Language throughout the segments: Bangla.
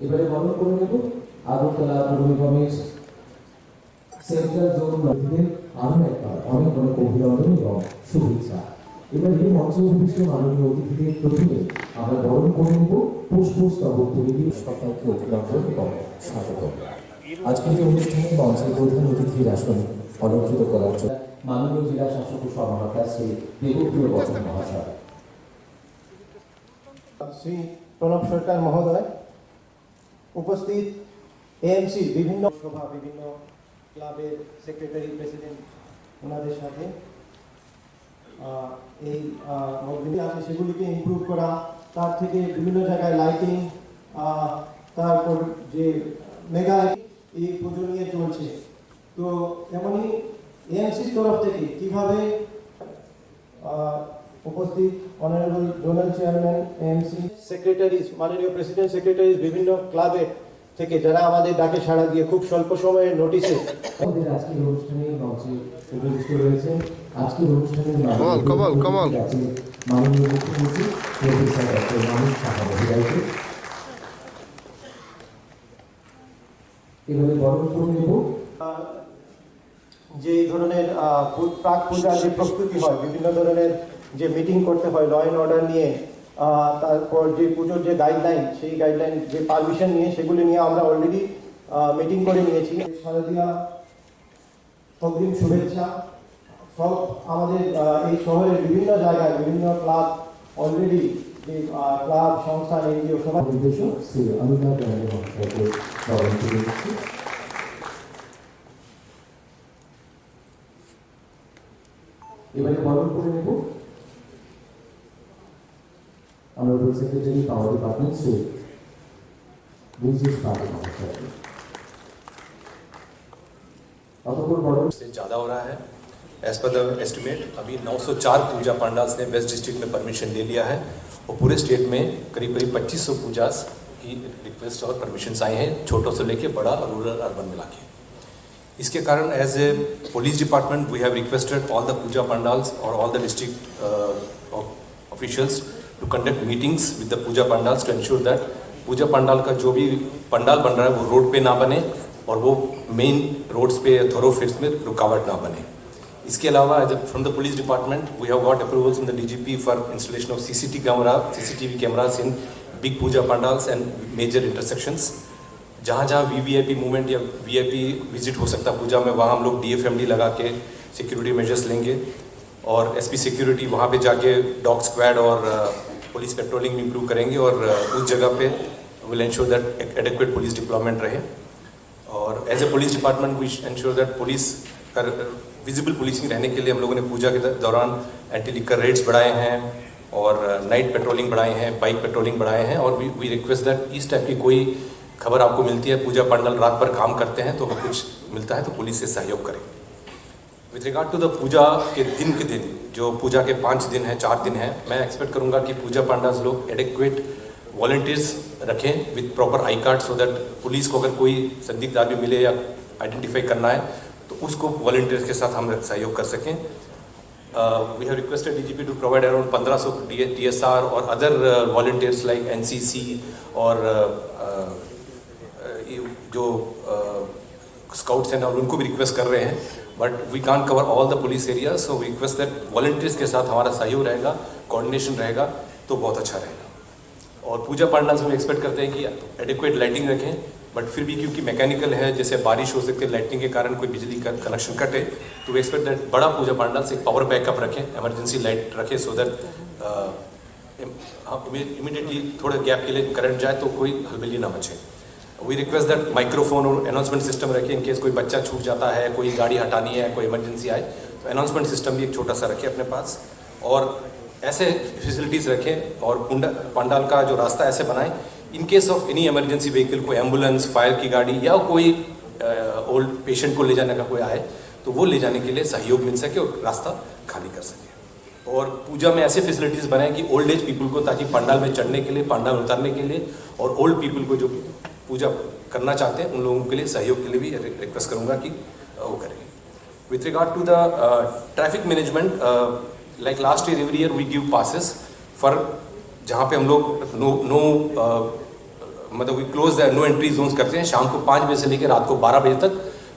এবারে বরণ করে নেব আগরতলা পৌর নিগমের সেন্ট্রাল জোন নদীদের আরো একবার অনেক অনেক অভিনন্দন এবং শুভেচ্ছা। এবারে মঞ্চে উপবিষ্ট মাননীয় অতিথিদের প্রথমে আমরা বরণ করে নেব পুষ্পস্তবক তুলে দিয়ে সকলকে অভিনন্দন এবং স্বাগত। আজকের এই অনুষ্ঠানে মঞ্চের প্রধান অতিথির আসন অলঙ্কৃত করার জন্য মাননীয় জেলা শাসক ও সমাহর্তা শ্রী দেবপ্রিয় বচন মহাশয়, শ্রী প্রণব সরকার মহোদয়, উপস্থিত এএমসি বিভিন্ন সভা, বিভিন্ন ক্লাবের সেক্রেটারি, প্রেসিডেন্ট, ওনাদের সাথে এই মধ্যে আছে সেগুলিকে ইমপ্রুভ করা, তার থেকে বিভিন্ন জায়গায় লাইটিং, তারপর যে মেগা এই পুজো নিয়ে চলছে। তো এমনই এএমসির তরফ থেকে কিভাবে উপস্থিত honourable zonal chairman, AMC secretaries, মাননীয় প্রেসিডেন্ট সেক্রেটারিজ, বিভিন্ন ক্লাবের থেকে যারা আমাদের ডাকে সাড়া দিয়ে খুব স্বল্প সময়ের নোটিশে আমাদের আজকের অনুষ্ঠানে মঞ্চে উপস্থিত রয়েছেন আজকের অনুষ্ঠানের মাননীয় মুখ্যমন্ত্রী প্রফেসর ডক্টর মানিক সাহা মহোদয়কে এভাবে বরণ করে নেব। যে ধরনের প্রাক পূজার যে প্রস্তুতি হয়, বিভিন্ন ধরনের যে মিটিং করতে হয় ল অ্যান্ড অর্ডার নিয়ে, তারপর যে পুজোর যে গাইডলাইন, সেই গাইডলাইন যে পারমিশন নিয়ে, সেগুলি নিয়ে আমরা অলরেডি মিটিং করে নিয়েছি। শারদীয়া অগ্রিম শুভেচ্ছা। সব আমাদের এই শহরের বিভিন্ন জায়গায় বিভিন্ন ক্লাব অলরেডি, যে ক্লাব, সংস্থা, এনজিও সবার নির্দেশক শ্রী অনুরাগ মহাশয়কে বরণ করে দিচ্ছি। এবারে বরণ করে নেব honourable secretary power department Shri Brijesh Pal মহাশয়কে। অতঃপর বরণ से ज़्यादा हो रहा है। एज पर द एस्टिमेट अभी 904 पूजा पंडाल्स ने वेस्ट डिस्ट्रिक्ट में परमिशन ले लिया है और पूरे स्टेट में करीब 2500 पूजास की रिक्वेस्ट और परमिशंस आए हैं, छोटों से लेके बड़ा और रूरल अर्बन मिला के। इसके कारण as a police department we have requested all the puja pandals और all the district officials to conduct meetings with the puja pandals to ensure that puja pandal का जो भी पंडाल बन रहा है वो रोड पे ना बने और वो मेन रोड्स पे थोरोफेयर्स में रुकावट ना बने। इसके अलावा from the police department we have got approvals from the DGP for installation of CCTV cameras in big puja pandals and major intersections. जहाँ जहाँ वीवीआईपी मूवमेंट या वीआईपी विजिट हो सकता पूजा में, वहाँ हम लोग डीएफएमडी लगा के सिक्योरिटी मेजर्स लेंगे और एसपी सिक्योरिटी वहाँ पे जाके डॉग स्क्वाड और पुलिस पेट्रोलिंग भी इम्प्रूव करेंगे और उस जगह पे will ensure that adequate police deployment रहे। और as a police department we ensure that police का विजिबल पुलिसिंग रहने के लिए हम लोगों ने पूजा के दौरान एंटी लिकर रेड्स बढ़ाए हैं और नाइट पेट्रोलिंग बढ़ाए हैं, बाइक पेट्रोलिंग बढ़ाए हैं। और वी रिक्वेस्ट दैट इस टाइप की कोई खबर आपको मिलती है, पूजा पंडाल रात भर काम करते हैं तो कुछ मिलता है तो पुलिस से सहयोग करें। विथ रिगार्ड टू द पूजा के दिन जो पूजा के 5 दिन हैं, 4 दिन हैं, मैं एक्सपेक्ट करूँगा कि पूजा पंडाल्स लोग एडिक्वेट वॉलंटियर्स रखें with proper I card, so that police को अगर कोई संदिग्ध आदमी मिले या आइडेंटिफाई करना है तो उसको वॉलंटियर्स के साथ हम सहयोग कर सकें। We have requested DGP to provide around 1500 TSR और अदर वॉलंटियर्स लाइक एनसीसी और जो स्काउट्स हैं और उनको भी रिक्वेस्ट कर रहे हैं, but we can't cover all the police area, so we request that volunteers के साथ हमारा सहयोग रहेगा, कोऑर्डिनेशन रहेगा तो बहुत अच्छा रहेगा। और पूजा पंडाल्स में एक्सपेक्ट करते हैं कि एडिक्वेट लाइटिंग रखें, बट फिर भी क्योंकि मैकेनिकल है, जैसे बारिश हो सकती है, लाइटिंग के कारण कोई बिजली का कनेक्शन कटे, तो वी एक्सपेक्ट दैट बड़ा पूजा पंडाल से एक पावर बैकअप रखें, इमरजेंसी लाइट रखें, सो दैट इमीडिएटली थोड़े गैप के लिए करंट जाए तो कोई हलबली ना बचे। वी रिक्वेस्ट दैट माइक्रोफोन और अनाउंसमेंट सिस्टम रखें, इन केस कोई बच्चा छूट जाता है, कोई गाड़ी हटानी है, कोई इमरजेंसी आए तो अनाउंसमेंट सिस्टम भी एक छोटा सा रखें अपने पास। और ऐसे फैसिलिटीज़ रखें और पंडाल का जो रास्ता ऐसे बनाएं, in case of any emergency vehicle, कोई एम्बुलेंस, फायर की गाड़ी या कोई ओल्ड पेशेंट को ले जाने का कोई आए तो वो ले जाने के लिए सहयोग मिल सके और रास्ता खाली कर सके। और पूजा में ऐसे फैसिलिटीज़ बनाएं कि ओल्ड एज पीपल को, ताकि पंडाल में चढ़ने के लिए, पंडाल उतारने के लिए, और ओल्ड पीपल को जो पूजा करना चाहते हैं उन लोगों के लिए सहयोग के लिए भी रिक्वेस्ट करूँगा कि वो करें। With regard to the traffic management, like last year every year we give passes for, जहाँ पे हम लोग नो मतलब we close no entry zones करते हैं, शाम को 5 बजे से लेकर रात को 12 बजे तक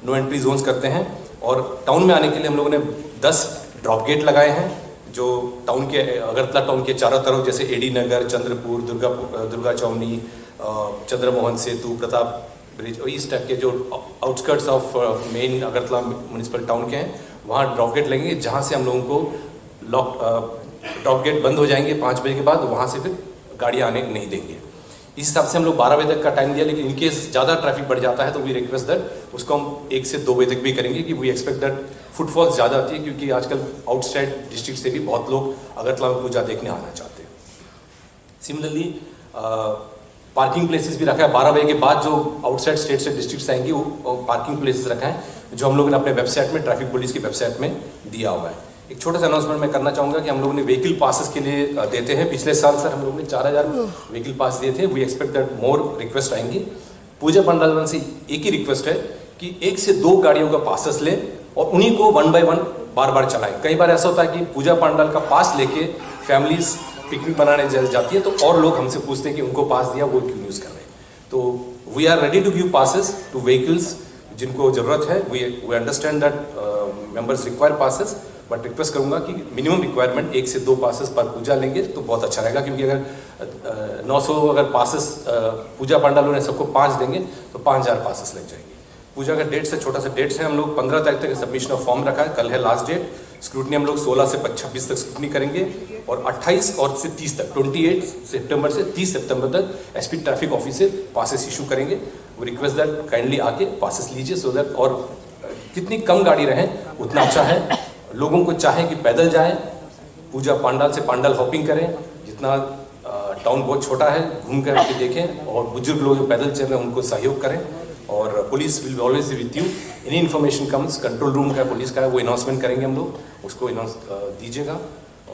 नो एंट्री जोन्स करते हैं। और टाउन में आने के लिए हम लोगों ने 10 ड्रॉप गेट लगाए हैं जो टाउन के अगरतला टाउन के चारों तरफ, जैसे एडी नगर, चंद्रपुर, दुर्गा चौनी, चंद्रमोहन सेतु, प्रताप ब्रिज और इस टाइप के जो outskirts of main Agartala municipal town के हैं वहाँ ड्रॉप गेट लगेंगे, जहाँ से हम लोगों को ड्रॉप गेट बंद हो जाएंगे 5 बजे के बाद, वहाँ से फिर गाड़ियाँ आने नहीं देंगे। इस हिसाब से हम लोग 12 बजे तक का टाइम दिया, लेकिन इनकेस ज़्यादा ट्रैफिक बढ़ जाता है तो वी रिक्वेस्ट दैट उसको हम 1 से 2 बजे तक भी करेंगे, कि वी एक्सपेक्ट दैट फुटफॉल्स ज़्यादा आती है, क्योंकि आजकल आउटसाइड डिस्ट्रिक्ट से भी बहुत लोग अगरतला में पूजा देखने आना चाहते हैं। सिमिलरली पार्किंग प्लेसेस भी रखा है, 12 बजे के बाद जो आउटसाइड स्टेट से डिस्ट्रिक्ट आएंगी वो पार्किंग प्लेसेस रखा है, जो हम लोगों ने अपने वेबसाइट में, ट्रैफिक पुलिस की वेबसाइट में दिया हुआ है। एक छोटा सा अनाउंसमेंट मैं करना चाहूँगा कि हम लोगों ने व्हीकल पासेस के लिए देते हैं। पिछले साल सर हम लोगों ने 4000 व्हीकल पास दिए थे। We expect that more request आएंगी। पूजा पंडाल से एक ही रिक्वेस्ट है कि 1 से 2 गाड़ियों का पासेस लें और उन्हीं को 1 बाय 1 बार बार चलाएं। कई बार ऐसा होता है कि पूजा पंडाल का पास लेके फैमिलीज पिकनिक बनाने जाती है तो और लोग हमसे पूछते हैं कि उनको पास दिया, वो क्यों यूज़ कर रहे हैं। तो we are ready to give passes to vehicles जिनको ज़रूरत है। We understand that members require passes, but request करूंगा कि मिनिमम रिक्वायरमेंट 1 से 2 पासेस पर पूजा लेंगे तो बहुत अच्छा रहेगा, क्योंकि अगर 900 अगर पासेस पूजा पंडालों ने सबको 5 देंगे तो 5000 पासेस लग जाएंगे। पूजा का डेट से छोटा सा डेट्स है, हम लोग 15 तारीख तक सबमिशन ऑफ फॉर्म रखा है, कल है लास्ट डेट। स्क्रूटनी हम लोग 16 से 26 तक स्क्रूटनी करेंगे और 28 और से 30 तक 28 सितंबर से 30 सितंबर तक एसपी ट्रैफिक ऑफिस से पासेस इशू करेंगे। वो रिक्वेस्ट दैट काइंडली आके पासेस लीजिए, सो दैट और कितनी कम गाड़ी रहे उतना अच्छा है। लोगों को चाहे कि पैदल जाएं, पूजा पंडाल से पंडाल हॉपिंग करें, जितना टाउन बहुत छोटा है घूम कर के देखें, और बुजुर्ग लोग जो पैदल चल रहे हैं उनको सहयोग करें। और police will always be with you, any information comes, control room का पुलिस का वो अनाउंसमेंट करेंगे हम लोग, उसको अनाउंस दीजिएगा।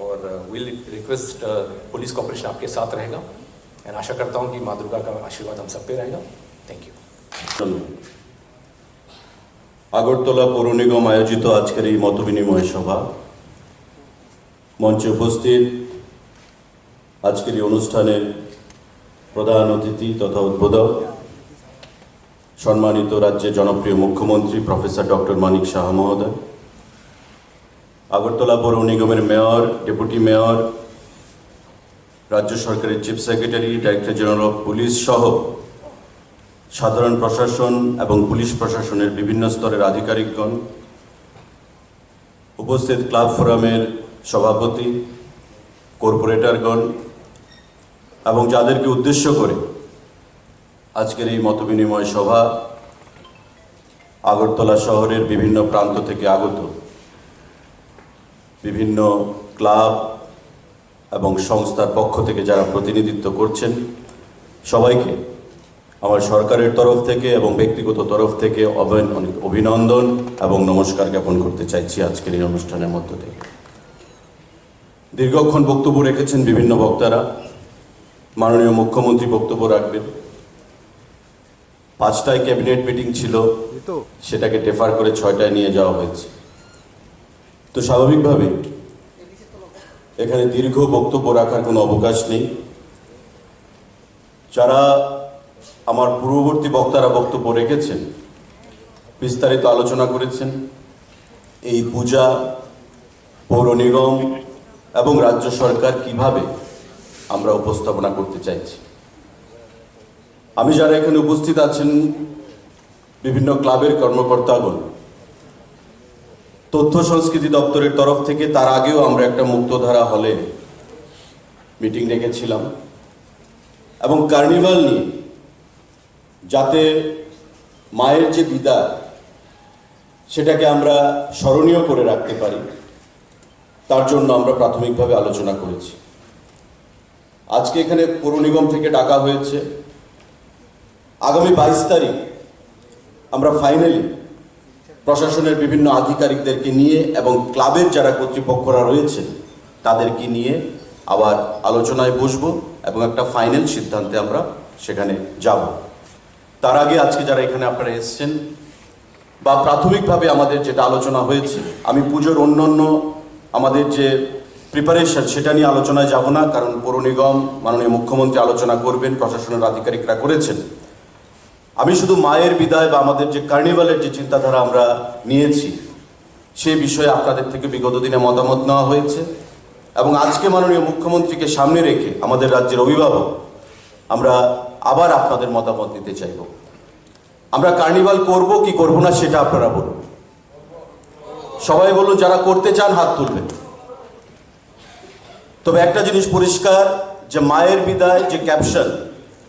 और विल रिक्वेस्ट पुलिस कॉर्पोरेशन आपके साथ रहेगा। एंड आशा करता हूँ कि माँ दुर्गा का आशीर्वाद हम सब पे रहेगा। Thank you. আগরতলা পৌর নিগম আয়োজিত আজকের এই মতবিনিময় সভা মঞ্চে উপস্থিত আজকের এই অনুষ্ঠানের প্রধান অতিথি তথা উদ্বোধক সম্মানিত রাজ্যের জনপ্রিয় মুখ্যমন্ত্রী প্রফেসর ডক্টর মানিক সাহা মহোদয়, আগরতলা পৌর নিগমের মেয়র, ডেপুটি মেয়র, রাজ্য সরকারের chief secretary, director general of police সহ সাধারণ প্রশাসন এবং পুলিশ প্রশাসনের বিভিন্ন স্তরের আধিকারিকগণ, উপস্থিত ক্লাব ফোরামের সভাপতি, কর্পোরেটরগণ এবং যাদেরকে উদ্দেশ্য করে আজকের এই মতবিনিময় সভা আগরতলা শহরের বিভিন্ন প্রান্ত থেকে আগত বিভিন্ন ক্লাব এবং সংস্থার পক্ষ থেকে যারা প্রতিনিধিত্ব করছেন, সবাইকে আমার সরকারের তরফ থেকে এবং ব্যক্তিগত তরফ থেকে অনেক অভিনন্দন এবং নমস্কার জ্ঞাপন করতে চাইছি আজকের এই অনুষ্ঠানের মধ্য থেকে। দীর্ঘক্ষণ বক্তব্য রেখেছেন বিভিন্ন বক্তারা। মাননীয় মুখ্যমন্ত্রী বক্তব্য রাখবেন। 5টায় ক্যাবিনেট মিটিং ছিল, সেটাকে ডেফার করে 6টায় নিয়ে যাওয়া হয়েছে। তো স্বাভাবিকভাবে এখানে দীর্ঘ বক্তব্য রাখার কোনো অবকাশ নেই। যারা আমার পূর্ববর্তী বক্তারা বক্তব্য রেখেছেন, বিস্তারিত আলোচনা করেছেন এই পূজা, পৌর নিগম এবং রাজ্য সরকার কিভাবে আমরা উপস্থাপনা করতে চাইছি। আমি যারা এখানে উপস্থিত আছেন, বিভিন্ন ক্লাবের কর্মকর্তাগণ, তথ্য সংস্কৃতি দপ্তরের তরফ থেকে তার আগেও আমরা একটা মুক্তধারা হলে মিটিং রেখেছিলাম এবং কার্নিভাল নিয়ে যাতে মায়ের যে বিদায় সেটাকে আমরা স্মরণীয় করে রাখতে পারি, তার জন্য আমরা প্রাথমিকভাবে আলোচনা করেছি। আজকে এখানে পৌর নিগম থেকে ডাকা হয়েছে। আগামী 22 তারিখ আমরা ফাইনালি প্রশাসনের বিভিন্ন আধিকারিকদেরকে নিয়ে এবং ক্লাবের যারা কর্তৃপক্ষরা রয়েছেন তাদেরকে নিয়ে আবার আলোচনায় বসবো এবং একটা ফাইনাল সিদ্ধান্তে আমরা সেখানে যাব। তার আগে আজকে যারা এখানে আপনারা এসেছেন বা প্রাথমিকভাবে আমাদের যেটা আলোচনা হয়েছে, আমি পুজোর অন্যান্য আমাদের যে প্রিপারেশন সেটা নিয়ে আলোচনায় যাব না, কারণ পৌর নিগম মাননীয় মুখ্যমন্ত্রী আলোচনা করবেন, প্রশাসনের আধিকারিকরা করেছেন। আমি শুধু মায়ের বিদায় বা আমাদের যে কার্নিভালের যে চিন্তাধারা আমরা নিয়েছি সে বিষয়ে আপনাদের থেকে বিগত দিনে মতামত নেওয়া হয়েছে এবং আজকে মাননীয় মুখ্যমন্ত্রীকে সামনে রেখে আমাদের রাজ্যের অভিভাবক আমরা আবার আপনাদের মতামত নিতে চাইব। আমরা কার্নিভাল করব কি করব না সেটা আপনারা বলুন। সবাই বলুন, যারা করতে চান হাত তুলবেন। তবে একটা জিনিস পরিষ্কার, যে মায়ের বিদায় যে ক্যাপশন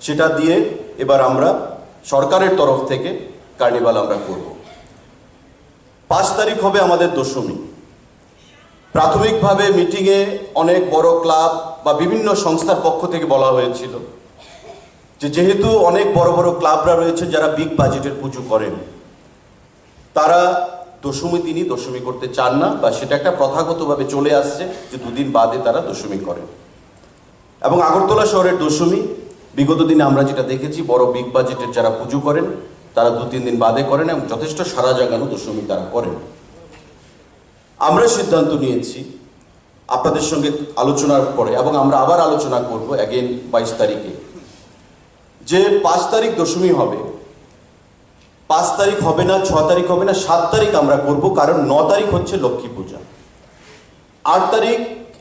সেটা দিয়ে এবার আমরা সরকারের তরফ থেকে কার্নিভাল আমরা করব। 5 তারিখ হবে আমাদের দশমী। প্রাথমিকভাবে মিটিংয়ে অনেক বড় ক্লাব বা বিভিন্ন সংস্থার পক্ষ থেকে বলা হয়েছিল যে যেহেতু অনেক বড় বড় ক্লাবরা রয়েছে যারা বিগ বাজেটের পুজো করেন, তারা দশমী দিনই দশমী করতে চান না, বা সেটা একটা প্রথাগতভাবে চলে আসছে যে 2 দিন বাদে তারা দশমী করেন। এবং আগরতলা শহরের দশমী বিগত দিনে আমরা যেটা দেখেছি, বড় বিগ বাজেটের যারা পুজো করেন তারা 2-3 দিন বাদে করেন এবং যথেষ্ট সারা জাগানো দশমী তারা করেন। আমরা সিদ্ধান্ত নিয়েছি আপনাদের সঙ্গে আলোচনার পরে, এবং আমরা আবার আলোচনা করব অ্যাগেন 22 তারিখে, যে 5 তারিখ দশমী হবে। 5 তারিখ হবে না, 6 তারিখ হবে না, 7 তারিখ আমরা করব, কারণ 9 তারিখ হচ্ছে লক্ষ্মী পূজা। 8 তারিখ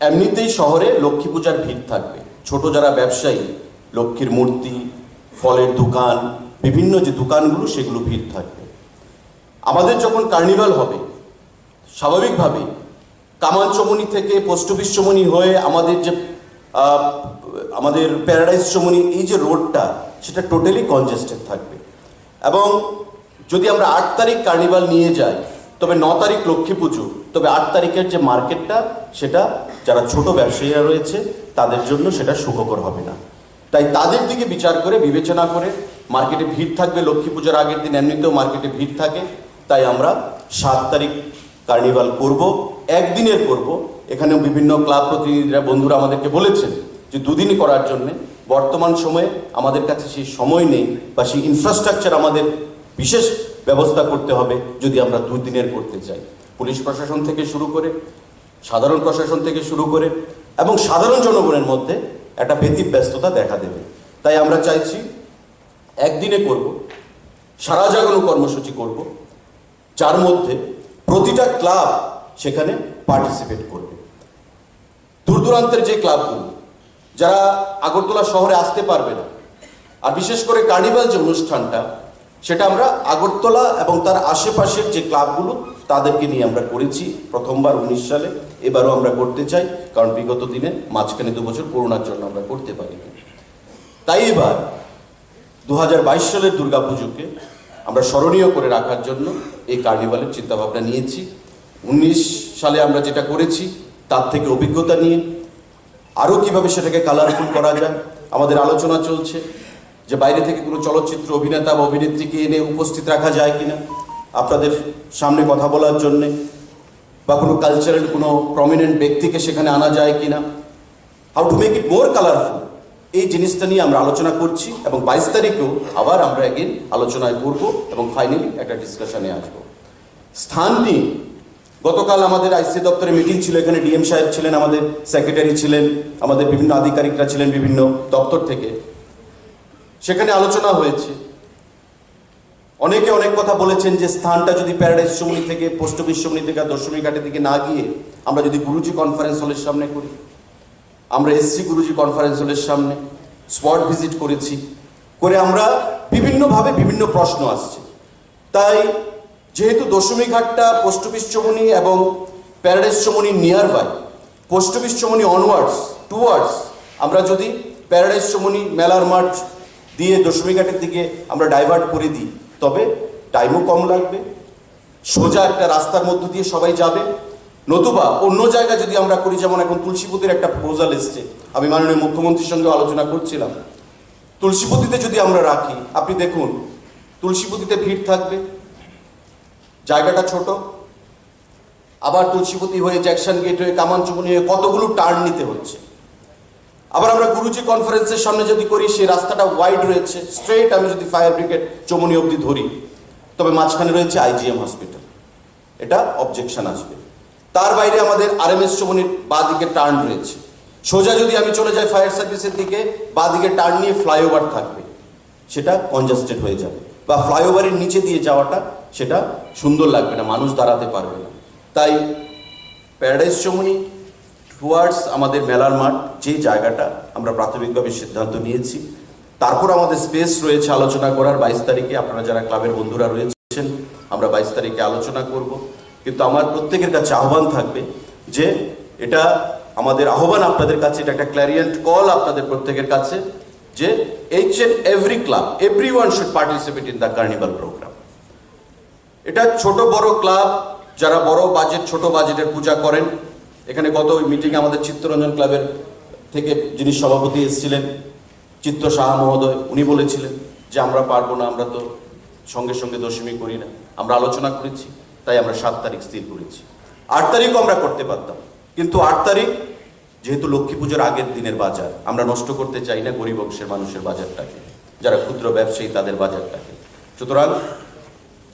এমনিতেই শহরে লক্ষ্মী পূজার ভিড় থাকবে। ছোট যারা ব্যবসায়ী, লক্ষ্মীর মূর্তি, ফলের দোকান, বিভিন্ন যে দোকানগুলো সেগুলো ভিড় থাকবে। আমাদের যখন কার্নিভাল হবে, স্বাভাবিকভাবেই কামানচমনি থেকে পোস্ট অফিস চমনি হয়ে আমাদের প্যারাডাইস চমনি, এই যে রোডটা সেটা টোটালি কনজেস্টেড থাকবে। এবং যদি আমরা 8 তারিখ কার্নিভাল নিয়ে যাই, তবে 9 তারিখ লক্ষ্মী পুজো, তবে 8 তারিখের যে মার্কেটটা সেটা যারা ছোট ব্যবসায়ীরা রয়েছে তাদের জন্য সেটা সুখকর হবে না। তাই তাদের দিকে বিচার করে বিবেচনা করে, মার্কেটে ভিড় থাকবে লক্ষ্মী পূজার আগের দিন, এমনিতেও মার্কেটে ভিড় থাকে, তাই আমরা 7 তারিখ কার্নিভাল করব, একদিনের করব। এখানেও বিভিন্ন ক্লাব প্রতিনিধিরা, বন্ধুরা আমাদেরকে বলেছেন যে 2 দিনই করার জন্য। বর্তমান সময়ে আমাদের কাছে সেই সময় নেই বা সেই ইনফ্রাস্ট্রাকচার আমাদের বিশেষ ব্যবস্থা করতে হবে যদি আমরা 2 দিনের করতে চাই। পুলিশ প্রশাসন থেকে শুরু করে, সাধারণ প্রশাসন থেকে শুরু করে এবং সাধারণ জনগণের মধ্যে একটা ব্যতিব্যস্ততা দেখা দেবে। তাই আমরা চাইছি একদিনে করব, সারা জাগানো কর্মসূচি করব, যার মধ্যে প্রতিটা ক্লাব সেখানে পার্টিসিপেট করবে। দূর দূরান্তের যে ক্লাবগুলো যারা আগরতলা শহরে আসতে পারবে না, আর বিশেষ করে কার্নিভাল যে অনুষ্ঠানটা সেটা আমরা আগরতলা এবং তার আশেপাশের যে ক্লাবগুলো তাদেরকে নিয়ে আমরা করেছি প্রথমবার 19 সালে, এবারও আমরা করতে চাই, কারণ বিগত দিনে মাঝখানে 2 বছর করোনার জন্য আমরা করতে পারিনি। তাই এবার 2022 সালের দুর্গাপুজোকে আমরা স্মরণীয় করে রাখার জন্য এই কার্নিভালের চিন্তাভাবনা নিয়েছি। 19 সালে আমরা যেটা করেছি তার থেকে অভিজ্ঞতা নিয়ে আরও কিভাবে সেটাকে কালারফুল করা যায় আমাদের আলোচনা চলছে, যে বাইরে থেকে কোনো চলচ্চিত্র অভিনেতা বা অভিনেত্রীকে এনে উপস্থিত রাখা যায় কিনা আপনাদের সামনে কথা বলার জন্যে, বা কোনো কালচারাল কোনো প্রমিনেন্ট ব্যক্তিকে সেখানে আনা যায় কিনা, how to make it more colourful, এই জিনিসটা নিয়ে আমরা আলোচনা করছি। এবং 22 তারিখেও আবার আমরা এগেন আলোচনায় করব এবং ফাইনালি একটা ডিসকাশনে আসব। স্থান নিয়ে গতকাল আমাদের আইসি দপ্তরে মিটিং ছিল, এখানে ডিএম সাহেব ছিলেন, আমাদের সেক্রেটারি ছিলেন, আমাদের বিভিন্ন আধিকারিকরা ছিলেন বিভিন্ন দপ্তর থেকে। সেখানে আলোচনা হয়েছে, অনেকে অনেক কথা বলেছেন যে স্থানটা যদি প্যারাডাইস চমনি থেকে, পোস্ট অফিস চমনি থেকে, দশমী ঘাটের দিকে না গিয়ে আমরা যদি গুরুজি কনফারেন্স হলের সামনে করি। আমরা এসছি গুরুজি কনফারেন্স হলের সামনে, স্পট ভিজিট করেছি, করে আমরা বিভিন্নভাবে বিভিন্ন প্রশ্ন আসছে। তাই যেহেতু দশমী ঘাটটা পোস্ট অফিস চমনি এবং প্যারাডাইস চমনি নিয়ার বাই, পোস্ট অফিস চমনি অনওয়ার্ডস টুয়ার্ডস আমরা যদি প্যারাডাইস চমনি মেলার মাঠ দিয়ে দশমী ঘাটের দিকে আমরা ডাইভার্ট করে দিই, তবে টাইমও কম লাগবে, সোজা একটা রাস্তার মধ্য দিয়ে সবাই যাবে। নতুবা অন্য জায়গায় যদি আমরা করি, যেমন এখন তুলসীপতির একটা প্রপোজাল এসছে, আমি মাননীয় মুখ্যমন্ত্রীর সঙ্গে আলোচনা করছিলাম, তুলসীপতিতে যদি আমরা রাখি, আপনি দেখুন তুলসীপতিতে ভিড় থাকবে, জায়গাটা ছোট, আবার তুলসীপতি হয়ে জ্যাকসন গেট হয়ে কামানচমনি হয়ে কতগুলো টার্ন নিতে হচ্ছে। আবার আমরা গুরুজি কনফারেন্সের সামনে যদি করি, সেই রাস্তাটা ওয়াইড রয়েছে, স্ট্রেট আমি যদি ফায়ার ব্রিগেড চমনি অবধি ধরি, তবে মাঝখানে রয়েছে আইজিএম হসপিটাল, এটা অবজেকশন আসবে। তার বাইরে আমাদের RMS চৌমনির বাঁ দিকে টার্ন রয়েছে। সোজা যদি আমি চলে যাই ফায়ার সার্ভিসের দিকে, বাঁ দিকে টার্ন নিয়ে ফ্লাইওভার থাকবে, সেটা কনজাস্টেড হয়ে যাবে, বা ফ্লাইওভারের নিচে দিয়ে যাওয়াটা সেটা সুন্দর লাগবে না, মানুষ দাঁড়াতে পারবে না। তাই প্যারাডাইস চৌমনি টুয়ার্ডস আমাদের মেলার মাঠ, যে জায়গাটা আমরা প্রাথমিকভাবে সিদ্ধান্ত নিয়েছি, তারপর আমাদের স্পেস রয়েছে আলোচনা করার 22 তারিখে। আপনারা যারা ক্লাবের বন্ধুরা রয়েছেন, আমরা 22 তারিখে আলোচনা করব। কিন্তু আমার প্রত্যেকের কাছে আহ্বান থাকবে যে এটা আমাদের আহ্বান আপনাদের কাছে, এটা একটা ক্ল্যারিয়েন্ট কল আপনাদের প্রত্যেকের কাছে, যে each and every club, everyone should participate in the carnival program. এটা ছোট বড় ক্লাব, যারা বড় বাজেট ছোট বাজেটের পূজা করেন, এখানে গত মিটিংয়ে আমাদের চিত্তরঞ্জন ক্লাবের থেকে যিনি সভাপতি এসেছিলেন, চিত্ত সাহা মহোদয়, উনি বলেছিলেন যে আমরা পারবো না, আমরা তো সঙ্গে সঙ্গে দশমী করি না। আমরা আলোচনা করেছি, তাই আমরা 7 তারিখ স্থির করেছি। 8 তারিখও আমরা করতে পারতাম, কিন্তু 8 তারিখ যেহেতু লক্ষ্মী পুজোর আগের দিনের বাজার, আমরা নষ্ট করতে চাই না গরিব অংশের মানুষের বাজারটাকে, যারা ক্ষুদ্র ব্যবসায়ী তাদের বাজারটাকে। সুতরাং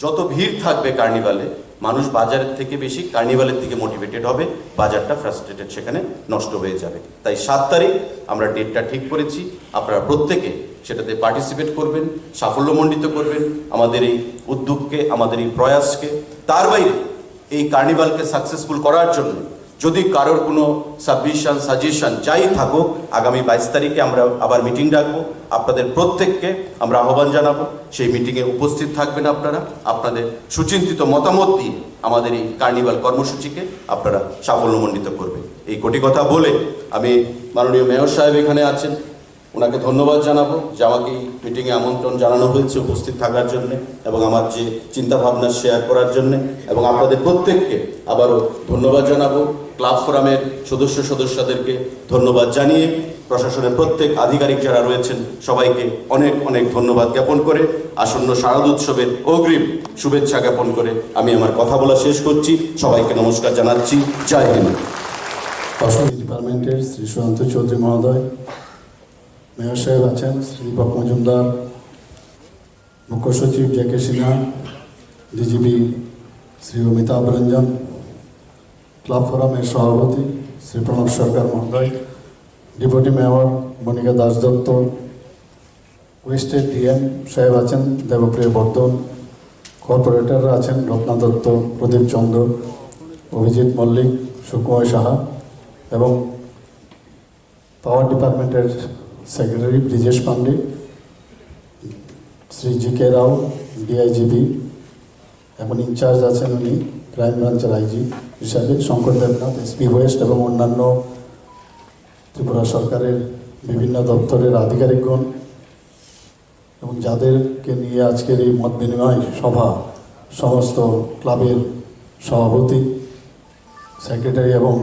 যত ভিড় থাকবে কার্নিভালে, মানুষ বাজারের থেকে বেশি কার্নিভালের দিকে মোটিভেটেড হবে, বাজারটা ফ্রাস্ট্রেটেড সেখানে নষ্ট হয়ে যাবে। তাই 7 তারিখ আমরা ডেটটা ঠিক করেছি। আপনারা প্রত্যেকে সেটাতে পার্টিসিপেট করবেন, সাফল্যমণ্ডিত করবেন আমাদের এই উদ্যোগকে, আমাদের এই প্রয়াসকে। তার বাইরে এই কার্নিভালকে সাকসেসফুল করার জন্য যদি কারোর কোনো সাবমিশন, সাজেশন যাই থাকুক, আগামী 22 তারিখে আমরা আবার মিটিং ডাকবো। আপনাদের প্রত্যেককে আমরা আহ্বান জানাবো, সেই মিটিংয়ে উপস্থিত থাকবেন আপনারা। আপনাদের সুচিন্তিত মতামত দিয়ে আমাদের এই কার্নিভাল কর্মসূচিকে আপনারা সাফল্যমণ্ডিত করবেন। এই কোটি কথা বলে আমি মাননীয় মেয়র সাহেব এখানে আছেন, ওনাকে ধন্যবাদ জানাবো যে আমাকে এই মিটিংয়ে আমন্ত্রণ জানানো হয়েছে উপস্থিত থাকার জন্য, এবং আমার যে চিন্তাভাবনা শেয়ার করার জন্য, এবং আপনাদের প্রত্যেককে আবারও ধন্যবাদ জানাবো। ক্লাব ফোরামের সদস্যদেরকে ধন্যবাদ জানিয়ে, প্রশাসনের প্রত্যেক আধিকারিক যারা রয়েছেন সবাইকে অনেক অনেক ধন্যবাদ জ্ঞাপন করে, আসন্ন শারদ উৎসবের অগ্রিম শুভেচ্ছা জ্ঞাপন করে আমি আমার কথা বলা শেষ করছি। সবাইকে নমস্কার জানাচ্ছি। জয় হিন্দ। অর্থনীতি ডিপার্টমেন্টের শ্রী সুশান্ত চৌধুরী মহোদয়, মেয়র সাহেব আছেন শ্রী দীপক মজুমদার, মুখ্য সচিব J K. Sinha, DGP Shri Amitabh Ranjan, club ফোরামের সভাপতি শ্রী প্রণব সরকার মহোদয়, ডেপুটি মেয়র মনিকা দাস দত্ত, ওয়েস্টের ডিএম সাহেব আছেন দেবপ্রিয় বর্ধন, কর্পোরেটররা আছেন রত্না দত্ত, প্রদীপ চন্দ্র, অভিজিৎ মল্লিক, সুকুমার সাহা, এবং পাওয়ার ডিপার্টমেন্টের সেক্রেটারি ব্রিজেশ পান্ডে, শ্রী জি.কে. রাও ডিআইজিপি, এবং ইনচার্জ আছেন উনি ক্রাইম ব্রাঞ্চের আইজি হিসাবে শঙ্কর দেবনাথ এসপি ওয়েস্ট, এবং অন্যান্য ত্রিপুরা সরকারের বিভিন্ন দপ্তরের আধিকারিকগণ, এবং যাদেরকে নিয়ে আজকের এই মত বিনিময় সভা, সমস্ত ক্লাবের সভাপতি, সেক্রেটারি এবং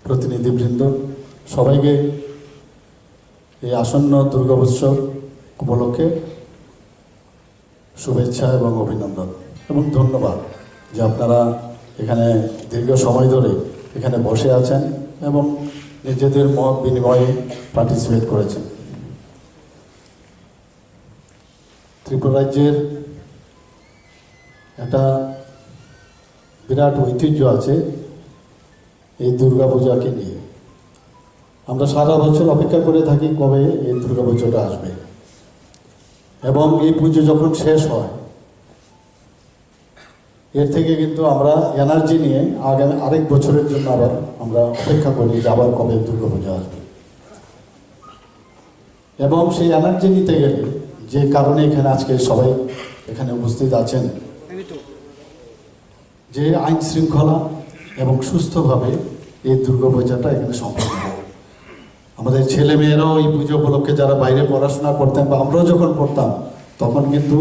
প্রতিনিধিবৃন্দ, সবাইকে এই আসন্ন দুর্গোৎসব উপলক্ষে শুভেচ্ছা এবং অভিনন্দন এবং ধন্যবাদ যে আপনারা এখানে দীর্ঘ সময় ধরে এখানে বসে আছেন এবং নিজেদের মত বিনিময়ে পার্টিসিপেট করেছেন। ত্রিপুরা রাজ্যের একটা বিরাট ঐতিহ্য আছে এই দুর্গাপূজাকে নিয়ে। আমরা সারা বছর অপেক্ষা করে থাকি কবে এই দুর্গাপুজোটা আসবে, এবং এই পুজো যখন শেষ হয় এর থেকে কিন্তু আমরা এনার্জি নিয়ে আগামী আরেক বছরের জন্য আবার আমরা অপেক্ষা করি যে আবার কবে দুর্গাপূজা আসবে। এবং সেই এনার্জি নিতে গেলে যে কারণে এখানে আজকে সবাই এখানে উপস্থিত আছেন, যে আইন শৃঙ্খলা এবং সুস্থভাবে এই দুর্গাপূজাটা এখানে সম্পন্ন হবে। আমাদের ছেলে মেয়েরাও এই পুজো উপলক্ষে যারা বাইরে পড়াশোনা করতেন বা আমরাও যখন পড়তাম তখন কিন্তু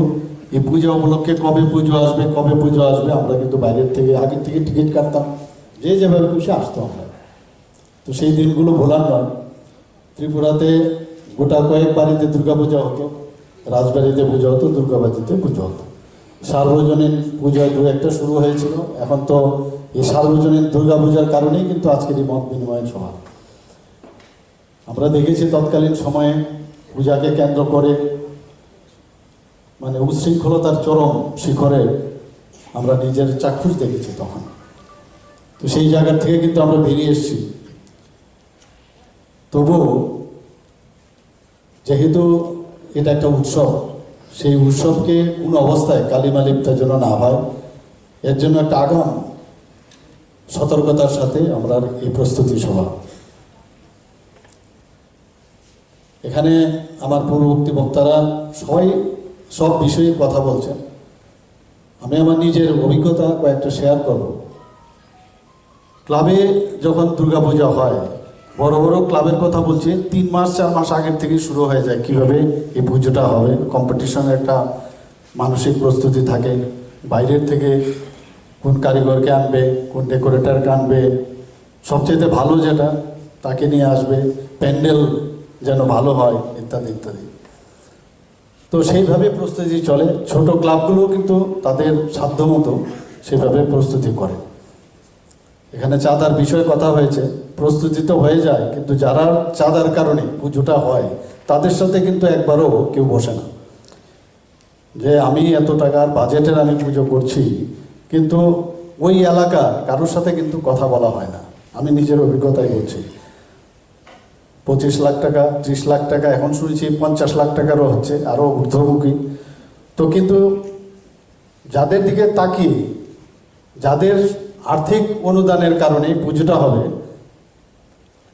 এই পুজো উপলক্ষে কবে পুজো আসবে আমরা কিন্তু বাইরের থেকে আগের থেকে টিকিট কাটতাম, যে যেভাবে খুশি আসতো আমরা। তো সেই দিনগুলো ভোলার নয়। ত্রিপুরাতে গোটা কয়েক বাড়িতে দুর্গাপূজা হতো, রাজবাড়িতে পুজো হতো, দুর্গাবাড়িতে পুজো হতো। সার্বজনীন পূজা দু একটা শুরু হয়েছিল। এখন তো এই সার্বজনীন দুর্গাপূজার কারণেই কিন্তু আজকের এই মত বিনিময়ের সভা। আমরা দেখেছি তৎকালীন সময়ে পূজাকে কেন্দ্র করে মানে উচ্ছৃঙ্খলতার চরম শিখরে আমরা নিজের চাক্ষুষ দেখেছি তখন। তো সেই জায়গা থেকে কিন্তু আমরা বেরিয়ে এসেছি। তবুও যেহেতু এটা একটা উৎসব, সেই উৎসবকে কোনো অবস্থায় কালিমা লিপ্ত যেন না হয়, এর জন্য একটা আগাম সতর্কতার সাথে আমরা এই প্রস্তুতি সভা। এখানে আমার পূর্ববর্তী বক্তারা সবাই সব বিষয়ে কথা বলছেন। আমি আমার নিজের অভিজ্ঞতা কয়েকটা শেয়ার করব। ক্লাবে যখন দুর্গাপূজা হয়, বড় বড় ক্লাবের কথা বলছি, 3 মাস 4 মাস আগের থেকে শুরু হয়ে যায় কিভাবে এই পুজোটা হবে। কম্পিটিশনের একটা মানসিক প্রস্তুতি থাকে। বাইরের থেকে কোন কারিগরকে আনবে, কোন ডেকোরেটরকে আনবে, সবচেয়ে ভালো যেটা তাকে নিয়ে আসবে, প্যান্ডেল যেন ভালো হয়, ইত্যাদি ইত্যাদি। তো সেইভাবে প্রস্তুতি চলে। ছোট ক্লাবগুলো কিন্তু তাদের সাধ্যমতো সেভাবে প্রস্তুতি করে। এখানে চাঁদার বিষয়ে কথা হয়েছে, প্রস্তুতি তো হয়ে যায়, কিন্তু যারা চাঁদার কারণে পুজোটা হয় তাদের সাথে কিন্তু একবারও কেউ বসে না যে আমি এত টাকার বাজেটের আমি পুজো করছি, কিন্তু ওই এলাকার কারোর সাথে কিন্তু কথা বলা হয় না। আমি নিজের অভিজ্ঞতাই বলছি। 25 লাখ টাকা, 30 লাখ টাকা, এখন শুনেছি 50 লাখ টাকারও হচ্ছে, আরও ঊর্ধ্বমুখী। তো কিন্তু যাদের দিকে তাকিয়ে, যাদের আর্থিক অনুদানের কারণে পুজোটা হবে,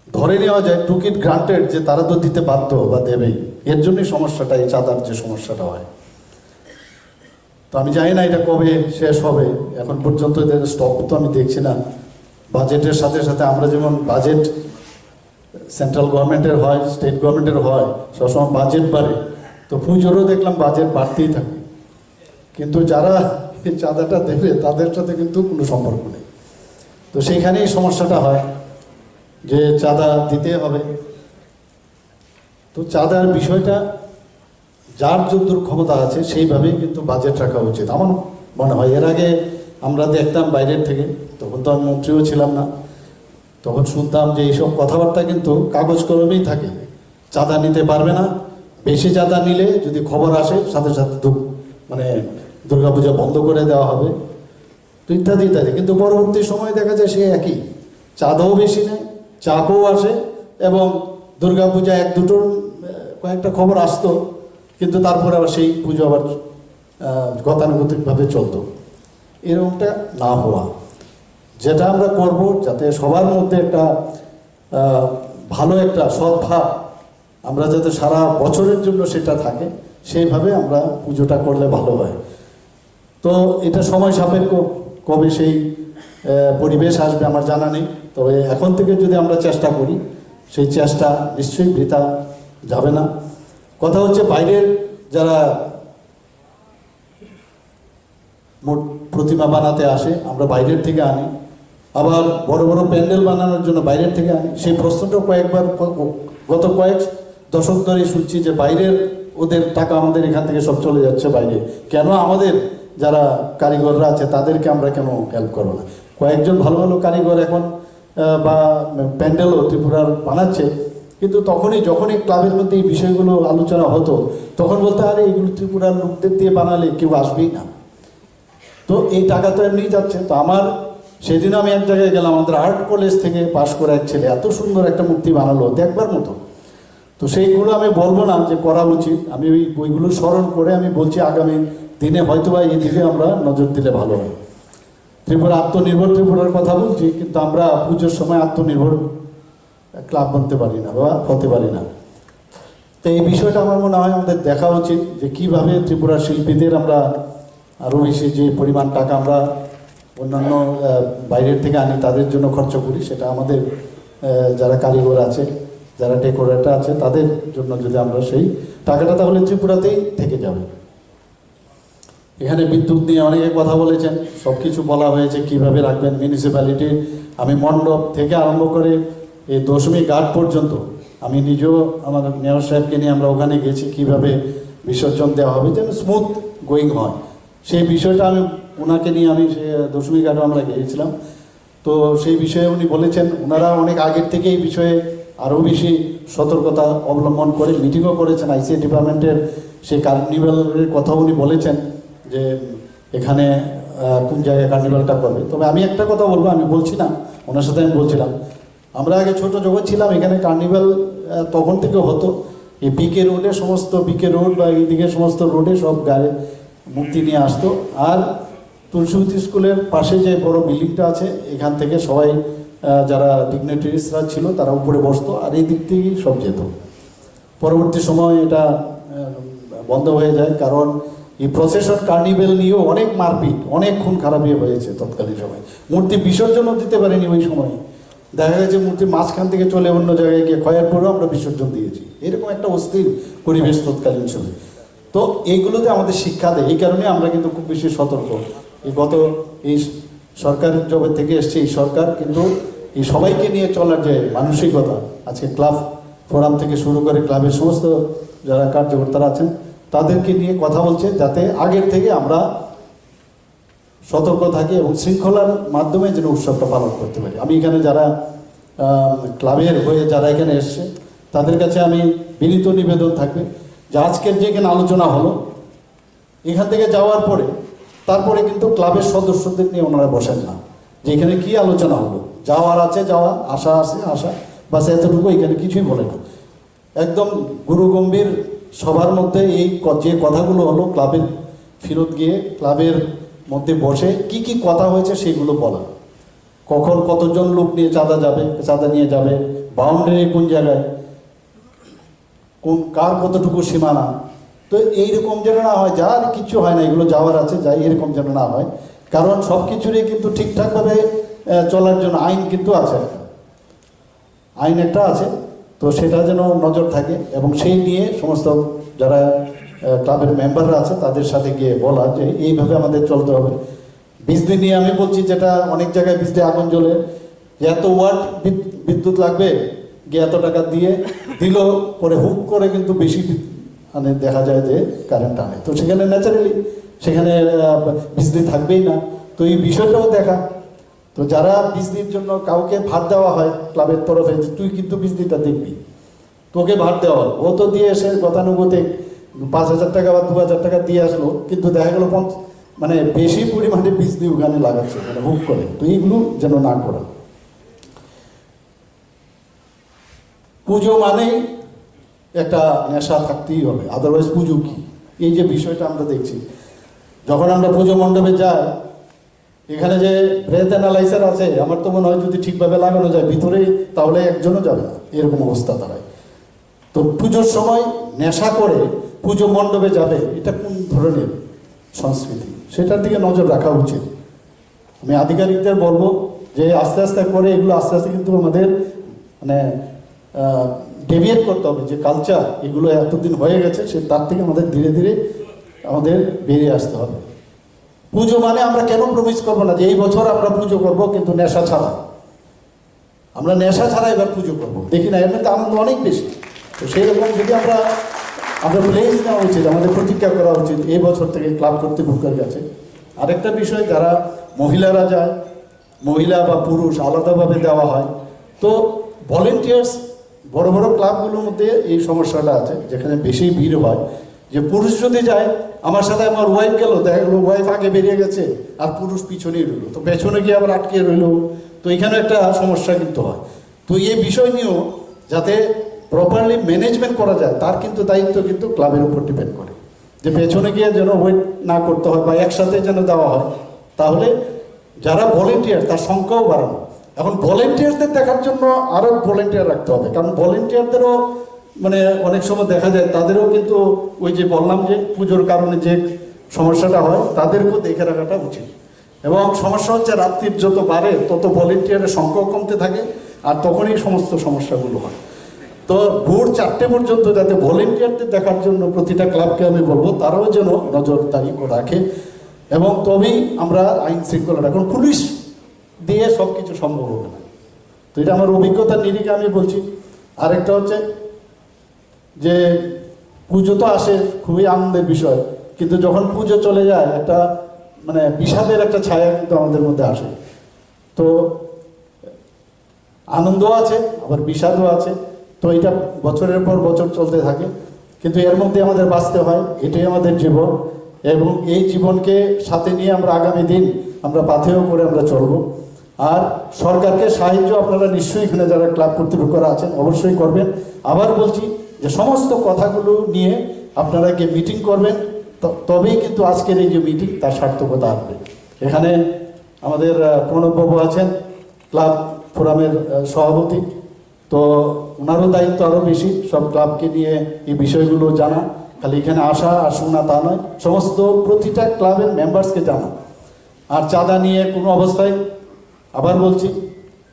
ধরে নেওয়া যায় টুক ইট গ্রান্টেড যে তারা তো দিতে বাধ্য বা দেবেই। এর জন্যই সমস্যাটা, এই চাঁদার যে সমস্যাটা হয়। তো আমি জানি না এটা কবে শেষ হবে। এখন পর্যন্ত এদের স্টপ তো আমি দেখছি না। বাজেটের সাথে সাথে আমরা যেমন বাজেট সেন্ট্রাল গভর্নমেন্টের হয়, স্টেট গভর্নমেন্টের হয়, সবসময় বাজেট বাড়ে, তো পুজোরও দেখলাম বাজেট বাড়তেই থাকে, কিন্তু যারা এই চাঁদাটা দেবে তাদের সাথে কিন্তু কোনো সম্পর্ক নেই। তো সেইখানেই সমস্যাটা হয় যে চাঁদা দিতে হবে। তো চাঁদার বিষয়টা যার যতদূর ক্ষমতা আছে সেইভাবেই কিন্তু বাজেট রাখা উচিত আমার মনে হয়। এর আগে আমরা দেখতাম বাইরের থেকে, তখন তো আমি মন্ত্রীও ছিলাম না, তখন শুনতাম যে এইসব কথাবার্তা কিন্তু কাগজ কলমেই থাকে। চাঁদা নিতে পারবে না, বেশি চাঁদা নিলে যদি খবর আসে সাথে সাথে দুর্গাপূজা বন্ধ করে দেওয়া হবে, তো ইত্যাদি ইত্যাদি। কিন্তু পরবর্তী সময় দেখা যায় সে একই, চাঁদাও বেশি নেয়, চাপও আসে, এবং দুর্গাপূজা 1-2টোর কয়েকটা খবর আসতো, কিন্তু তারপরে আবার সেই পুজো আবার গতানুগতিকভাবে চলতো। এরকমটা না হওয়া, যেটা আমরা করব যাতে সবার মধ্যে একটা ভালো একটা সদ্ভাব, আমরা যাতে সারা বছরের জন্য সেটা থাকে, সেইভাবে আমরা পুজোটা করলে ভালো হয়। তো এটা সময় সাপেক্ষ, কবে সেই পরিবেশ আসবে আমার জানা নেই। তবে এখন থেকে যদি আমরা চেষ্টা করি, সেই চেষ্টা নিশ্চয়ই বৃথা যাবে না। কথা হচ্ছে বাইরের যারা প্রতিমা বানাতে আসে, আমরা বাইরের থেকে আনি, আবার বড় বড় প্যান্ডেল বানানোর জন্য বাইরের থেকে আনি। সেই প্রশ্নটাও গত কয়েক দশক ধরে শুনছি যে বাইরের ওদের টাকা আমাদের এখান থেকে সব চলে যাচ্ছে বাইরে, কেন আমাদের যারা কারিগররা আছে তাদেরকে আমরা কেন হেল্প করবো না? কয়েকজন ভালো ভালো কারিগর এখন বা প্যান্ডেলও ত্রিপুরার বানাচ্ছে, কিন্তু যখনই ক্লাবের মধ্যে এই বিষয়গুলো আলোচনা হতো, তখন বলতে আরে এগুলো ত্রিপুরার লোকদের দিয়ে বানালে কেউ আসবেই না, তো এই টাকা তো এমনি যাচ্ছে। তো সেদিনও আমি এক জায়গায় গেলাম, আমাদের আর্ট কলেজ থেকে পাশ করা এক ছেলে এত সুন্দর একটা মূর্তি বানালো, দেখবার মতো। তো সেইগুলো আমি বলবো না যে করা উচিত, আমি ওই বইগুলো স্মরণ করে আমি বলছি আগামী দিনে হয়তোবা এই দিকে আমরা নজর দিলে ভালো হয়। ত্রিপুরা আত্মনির্ভর ত্রিপুরার কথা বলছি, কিন্তু আমরা পুজোর সময় আত্মনির্ভর ক্লাব বানতে পারি না বা হতে পারি না। তো এই বিষয়টা আমার মনে হয় আমাদের দেখা উচিত যে কিভাবে ত্রিপুরার শিল্পীদের আমরা আরও বেশি যে পরিমাণ টাকা আমরা অন্যান্য বাইরের থেকে আনি তাদের জন্য খরচ করি, সেটা আমাদের যারা কারিগর আছে, যারা ডেকোরেটর আছে, তাদের জন্য যদি আমরা সেই টাকাটা তাহলে ত্রিপুরাতেই থেকে যাবে। এখানে বিদ্যুৎ নিয়ে অনেকে কথা বলেছেন, সব কিছু বলা হয়েছে কিভাবে রাখবেন মিউনিসিপ্যালিটির। আমি মণ্ডপ থেকে আরম্ভ করে এই দশমী ঘাট পর্যন্ত আমি নিজেও আমার মেয়র সাহেবকে নিয়ে আমরা ওখানে গেছি, কিভাবে বিসর্জন দেওয়া হবে যেন স্মুথ গোয়িং হয় সেই বিষয়টা আমি ওনাকে নিয়ে আমি দশমী ঘাটও আমরা গিয়েছিলাম। তো সেই বিষয়ে উনি বলেছেন ওনারা অনেক আগের থেকে এই বিষয়ে আরও বেশি সতর্কতা অবলম্বন করে মিটিংও করেছেন। আইসিএ ডিপার্টমেন্টের সেই কার্নিভালের কথা উনি বলেছেন যে এখানে কোন জায়গায় কার্নিভালটা করবে। তবে আমি একটা কথা বলবো, আমি বলছি না, ওনার সাথে আমি বলছিলাম, আমরা আগে ছোট যখন ছিলাম এখানে কার্নিভাল তখন থেকে হতো। এই বিকে রোডে, সমস্ত বিকে রোড বা এইদিকে সমস্ত রোডে সব গায়ে মূর্তি নিয়ে আসতো। আর তুলসীবতী স্কুলের পাশে যে বড় বিল্ডিংটা আছে, এখান থেকে সবাই যারা ডিগনিটারিসরা ছিল তারা উপরে বসতো, আর এই দিক থেকেই সব যেত। পরবর্তী সময় এটা বন্ধ হয়ে যায়, কারণ এই প্রসেশন কার্নিভেল নিয়েও অনেক মারপিট, অনেক খুন খারাপি হয়েছে তৎকালীন সময়। মূর্তি বিসর্জনও দিতে পারেনি ওই সময়, দেখা গেছে মূর্তি মাঝখান থেকে চলে অন্য জায়গায় গিয়ে ক্ষয়ের পরেও আমরা বিসর্জন দিয়েছি। এরকম একটা অস্থির পরিবেশ তৎকালীন সময়। তো এইগুলোতে আমাদের শিক্ষা দেয়, এই কারণে আমরা কিন্তু খুব বেশি সতর্ক। এই সরকারের জগৎ থেকে এসছে এই সরকার কিন্তু এই সবাইকে নিয়ে চলার যে মানসিকতা, আজকে ক্লাব ফোরাম থেকে শুরু করে ক্লাবের সমস্ত যারা কার্যকর্তারা আছেন তাদেরকে নিয়ে কথা বলছে, যাতে আগের থেকে আমরা সতর্ক থাকি এবং শৃঙ্খলার মাধ্যমে যেন উৎসবটা পালন করতে পারি। আমি এখানে যারা ক্লাবের হয়ে যারা এখানে এসছে তাদের কাছে আমি বিনীত নিবেদন থাকবে যে আজকের যে এখানে আলোচনা হলো, এখান থেকে যাওয়ার পরে তারপরে কিন্তু ক্লাবের সদস্যদের নিয়ে ওনারা বসেন না যে এখানে কি আলোচনা হলো। যাওয়ার আছে যাওয়া, আসা আছে আসা, বাস এতটুকু, এখানে কিছুই বলে না। একদম গুরুগম্ভীর সবার মধ্যে এই যে কথাগুলো হলো ক্লাবের ফেরত গিয়ে ক্লাবের মধ্যে বসে কি কি কথা হয়েছে সেগুলো বলা, কখন কতজন লোক নিয়ে চাঁদা নিয়ে যাবে, বাউন্ডারি কোন জায়গায়, কোন কার কতটুকু সীমানা। তো এইরকম যেন না হয়, যার কিছু হয় না, এগুলো যাওয়ার আছে যাই, এরকম যেন না হয়। কারণ সব কিছুরই কিন্তু ঠিকঠাকভাবে চলার জন্য আইন কিন্তু আছে, আইন একটা আছে, তো সেটা যেন নজর থাকে। এবং সেই নিয়ে সমস্ত যারা ক্লাবের মেম্বাররা আছে তাদের সাথে গিয়ে বলা যে এইভাবে আমাদের চলতে হবে। বিজলি নিয়ে আমি বলছি, যেটা অনেক জায়গায় বিজলি আগুন জ্বলে, যে এত ওয়াট বিদ্যুৎ লাগবে, গিয়ে এত টাকা দিয়ে দিল, পরে হুক করে কিন্তু বেশি মানে দেখা যায় যে কারেন্ট আনে, তো সেখানে ন্যাচারালি সেখানে বিজলি থাকবেই না। তো এই বিষয়টাও দেখা, তো যারা বিজলির জন্য কাউকে ভাত দেওয়া হয় ক্লাবের তরফে, যে তুই কিন্তু বিজলিটা দেখবি, তোকে ভাত দেওয়া হয়, ও তো দিয়ে এসে গতানুগতিক 5,000 টাকা বা 2,000 টাকা দিয়ে আসলো, কিন্তু দেখা গেল মানে বেশি পরিমাণে বিজলি ওখানে লাগাচ্ছে, মানে হুক করে। তো এইগুলো যেন না করা। পুজো মানেই একটা নেশা থাকতেই হবে, আদারওয়াইজ পুজো কি? এই যে বিষয়টা আমরা দেখছি, যখন আমরা পুজো মণ্ডপে যাই, এখানে যে ব্রেথ অ্যানালাইজার আছে, আমার তো মনে হয় যদি ঠিকভাবে লাগানো যায় ভিতরেই, তাহলে একজনও যাবে না, এরকম অবস্থা দাঁড়ায়। তো পুজোর সময় নেশা করে পুজো মণ্ডপে যাবে, এটা কোন ধরনের সংস্কৃতি? সেটার দিকে নজর রাখা উচিত। আমি আধিকারিকদের বলবো যে আস্তে আস্তে করে এগুলো আস্তে আস্তে কিন্তু আমাদের মানে ডেভিয়েট করতে হবে, যে কালচার এগুলো এতদিন হয়ে গেছে, সে তার থেকে আমাদের ধীরে ধীরে আমাদের বেরিয়ে আসতে হবে। পুজো মানে আমরা কেন প্রমিস করবো না যে এই বছর আমরা পুজো করব কিন্তু নেশা ছাড়া, আমরা নেশা ছাড়া এবার পুজো করবো, দেখি না এর মধ্যে আনন্দ অনেক বেশি। তো সেই রকম যদি আমরা প্লেস নেওয়া উচিত, আমাদের প্রতিজ্ঞা করা উচিত এই বছর থেকে ক্লাব কর্তৃপক্ষের কাছে। আরেকটা বিষয়, যারা মহিলারা যায়, মহিলা বা পুরুষ আলাদাভাবে দেওয়া হয়, তো ভলেন্টিয়ার্স বড় বড় ক্লাবগুলোর মধ্যে এই সমস্যাটা আছে, যেখানে বেশি ভিড় হয়, যে পুরুষ যদি যায়, আমার সাথে আমার ওয়াইফ গেল, দেখা গেলো ওয়াইফ আগে বেরিয়ে গেছে আর পুরুষ পিছনেই রইল, তো পেছনে গিয়ে আবার আটকে রইল, তো এখানে একটা সমস্যা কিন্তু হয়। তো এই বিষয় নিয়েও যাতে প্রপারলি ম্যানেজমেন্ট করা যায়, তার কিন্তু দায়িত্ব কিন্তু ক্লাবের উপর ডিপেন্ড করে, যে পেছনে গিয়ে যেন ওয়েট না করতে হয় বা একসাথে যেন দেওয়া হয়। তাহলে যারা ভলেন্টিয়ার তার সংখ্যাও বাড়ানো। এখন ভলেন্টিয়ারদের দেখার জন্য আরও ভলেন্টিয়ার রাখতে হবে, কারণ ভলেন্টিয়ারদেরও মানে অনেক সময় দেখা যায় তাদেরও কিন্তু ওই যে বললাম যে পুজোর কারণে যে সমস্যাটা হয়, তাদেরকেও দেখে রাখাটা উচিত। এবং সমস্যা হচ্ছে রাত্রির যত বাড়ে তত ভলেন্টিয়ারের সংখ্যাও কমতে থাকে, আর তখনই সমস্ত সমস্যাগুলো হয়। তো ভোর 4টে পর্যন্ত যাতে ভলেন্টিয়ারদের দেখার জন্য প্রতিটা ক্লাবকে আমি বলবো তারাও যেন নজরদারি রাখে, এবং তবেই আমরা আইন শৃঙ্খলা রাখুন। পুলিশ দিয়ে সব কিছু সম্ভব হবে না, তো এটা আমার অভিজ্ঞতার নিরিখে আমি বলছি। আরেকটা হচ্ছে যে পুজো তো আসে খুবই আনন্দের বিষয়, কিন্তু যখন পুজো চলে যায় একটা মানে বিষাদের একটা ছায়া কিন্তু আমাদের মধ্যে আসে। তো আনন্দও আছে আবার বিষাদও আছে, তো এটা বছরের পর বছর চলতে থাকে, কিন্তু এর মধ্যে আমাদের বাঁচতে হয়, এটাই আমাদের জীবন। এবং এই জীবনকে সাথে নিয়ে আমরা আগামী দিন আমরা পাথেয় করে আমরা চলব। আর সরকারকে সাহায্য আপনারা নিশ্চয়ই এখানে যারা ক্লাব কর্তৃপক্ষরা আছেন অবশ্যই করবেন। আবার বলছি যে সমস্ত কথাগুলো নিয়ে আপনারা গিয়ে মিটিং করবেন, তবেই কিন্তু আজকের এই যে মিটিং তার সার্থকতা আসবে। এখানে আমাদের প্রণববাবু আছেন, ক্লাব ফোরামের সভাপতি, তো ওনারও দায়িত্ব আরও বেশি সব ক্লাবকে নিয়ে এই বিষয়গুলো জানা, খালি এখানে আসা আর শোনা তা নয়, সমস্ত প্রতিটা ক্লাবের মেম্বার্সকে জানা। আর চাঁদা নিয়ে কোনো অবস্থায় আবার বলছি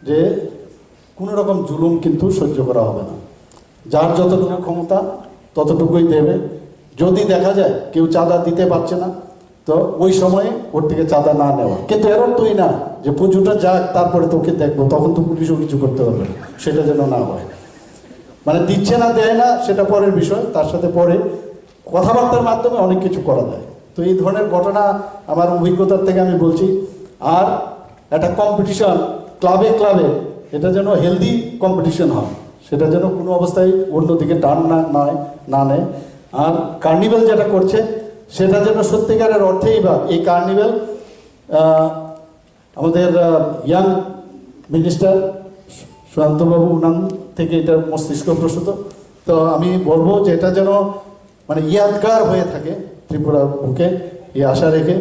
যে কোনো রকম জুলুম কিন্তু সহ্য করা হবে না। যার যতটুকু ক্ষমতা ততটুকুই দেবে। যদি দেখা যায় কেউ চাঁদা দিতে পারছে না, তো ওই সময়ে ওর থেকে চাঁদা না নেওয়া। কিন্তু এর অর্থই না যে পুজোটা যাক তারপরে তোকে দেখবো, তখন তো পুলিশও কিছু করতে পারবে না, সেটা যেন না হয়। মানে দিচ্ছে না দেয় না সেটা পরের বিষয়, তার সাথে পরে কথাবার্তার মাধ্যমে অনেক কিছু করা যায়। তো এই ধরনের ঘটনা আমার অভিজ্ঞতার থেকে আমি বলছি। আর একটা কম্পিটিশন ক্লাবে ক্লাবে, এটা যেন হেলদি কম্পিটিশন হয়, সেটা যেন কোনো অবস্থায় অন্যদিকে টান না নেয়। আর কার্নিভ্যাল যেটা করছে সেটা যেন সত্যিকারের অর্থেই বা এই কার্নিভ্যাল আমাদের ইয়াং মিনিস্টার সুশান্তবাবু নাম থেকে এটা মস্তিষ্ক প্রসূত। তো আমি বলবো যে এটা যেন মানে ইয়াদগার হয়ে থাকে ত্রিপুরার বুকে, এই আশা রেখে